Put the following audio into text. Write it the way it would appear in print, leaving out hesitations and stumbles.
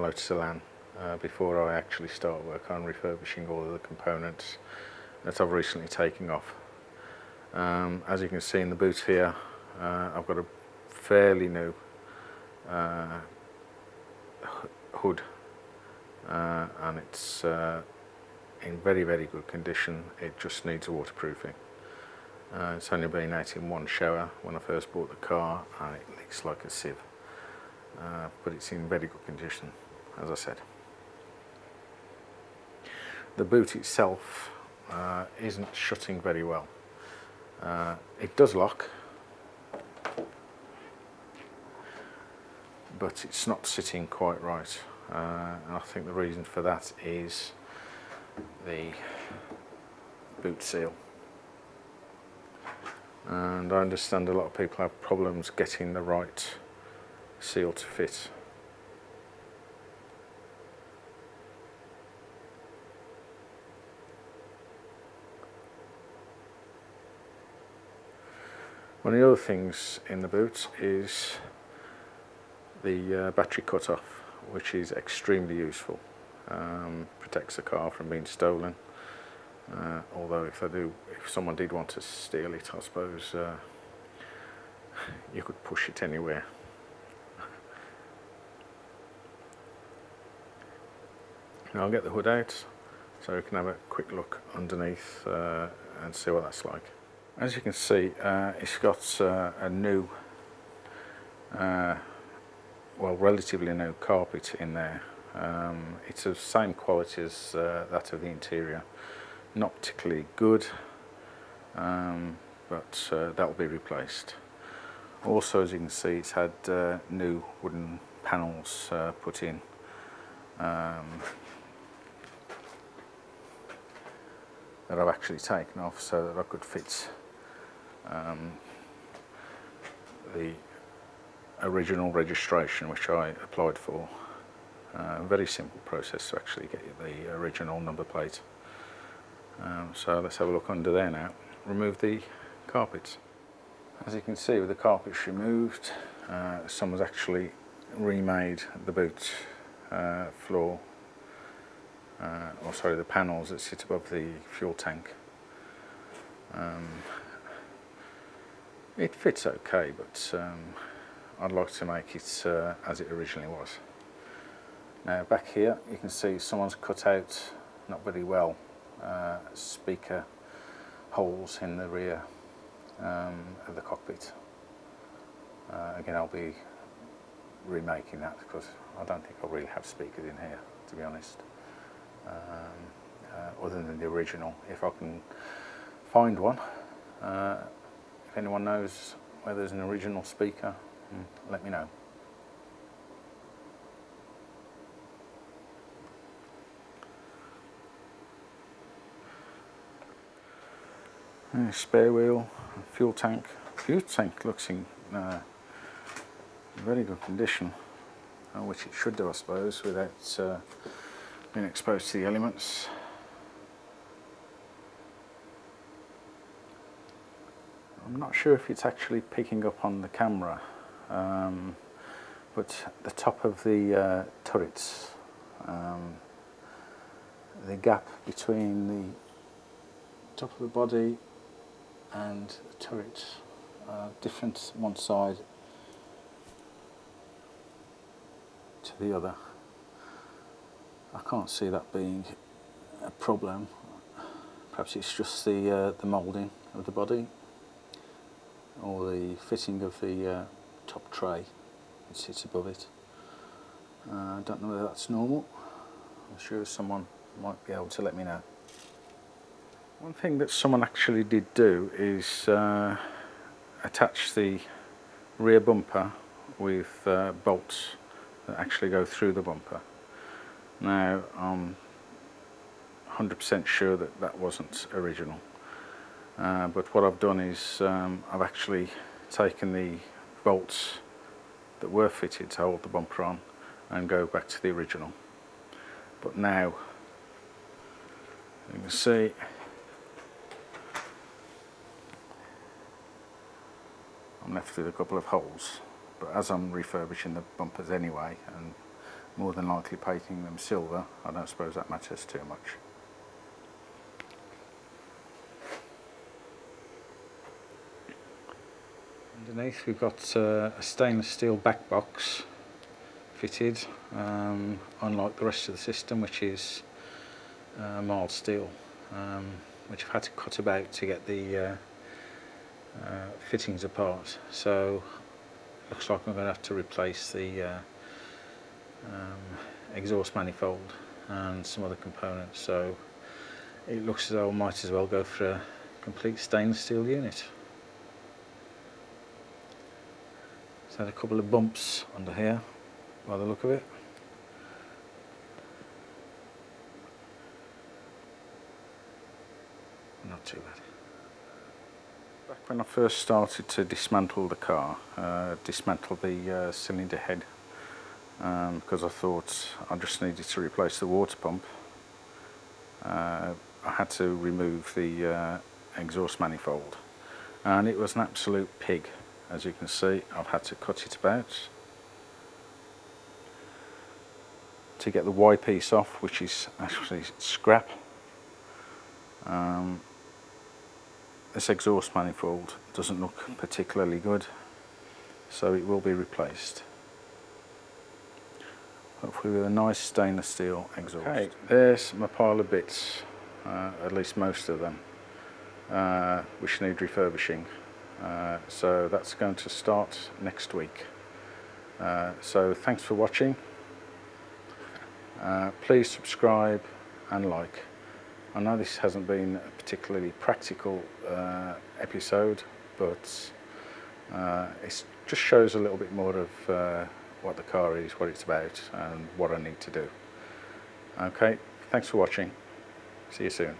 Lotus Elan before I actually start work on refurbishing all of the components that I've recently taken off. As you can see in the boot here, I've got a fairly new hood, and it's in very good condition. It just needs waterproofing. It's only been out in one shower when I first bought the car, and it leaks like a sieve, but it's in very good condition, as I said. The boot itself isn't shutting very well. It does lock, but it's not sitting quite right, and I think the reason for that is the boot seal. And I understand a lot of people have problems getting the right seal to fit. One of the other things in the boot is the battery cutoff, which is extremely useful. Protects the car from being stolen. Although if someone did want to steal it, I suppose you could push it anywhere. Now I'll get the hood out so you can have a quick look underneath and see what that's like. As you can see, it's got a new, well, relatively new carpet in there. It's of the same quality as that of the interior. Not particularly good, but that will be replaced. Also, as you can see, it's had new wooden panels put in. That I've actually taken off so that I could fit the original registration which I applied for. A very simple process to actually get the original number plate. So let's have a look under there now. Remove the carpets. As you can see, with the carpets removed, someone's actually remade the boot floor, or sorry, the panels that sit above the fuel tank. It fits okay, but I'd like to make it as it originally was. Now back here you can see someone's cut out, not very well, speaker holes in the rear of the cockpit. Again, I'll be remaking that because I don't think I really have speakers in here, to be honest, other than the original. If I can find one, if anyone knows where there's an original speaker, let me know. Spare wheel, fuel tank. Fuel tank looks in very good condition, which it should do, I suppose, without being exposed to the elements. I'm not sure if it's actually picking up on the camera, but the top of the turrets, the gap between the top of the body and the turret different one side to the other. I can't see that being a problem. Perhaps it's just the moulding of the body or the fitting of the top tray that sits above it. I don't know whether that's normal. I'm sure someone might be able to let me know. One thing that someone actually did do is attach the rear bumper with bolts that actually go through the bumper. Now I'm 100% sure that that wasn't original, but what I've done is I've actually taken the bolts that were fitted to hold the bumper on and go back to the original. But now you can see I'm left with a couple of holes, but as I'm refurbishing the bumpers anyway and more than likely painting them silver. I don't suppose that matters too much. Underneath we've got a stainless steel back box fitted, unlike the rest of the system, which is mild steel, which I've had to cut about to get the fittings apart. So looks like I'm going to have to replace the exhaust manifold and some other components, so it looks as though I might as well go for a complete stainless steel unit. It's had a couple of bumps under here by the look of it. Not too bad. Back when I first started to dismantle the car, dismantle the cylinder head, because I thought I just needed to replace the water pump, I had to remove the exhaust manifold, and it was an absolute pig. As you can see, I've had to cut it about to get the Y piece off, which is actually scrap. This exhaust manifold doesn't look particularly good, so it will be replaced. Hopefully with a nice stainless steel exhaust. Okay, there's my pile of bits, at least most of them, which need refurbishing. So that's going to start next week. So thanks for watching. Please subscribe and like. I know this hasn't been a particularly practical episode, but it just shows a little bit more of what the car is, what it's about, and what I need to do. Okay, thanks for watching. See you soon.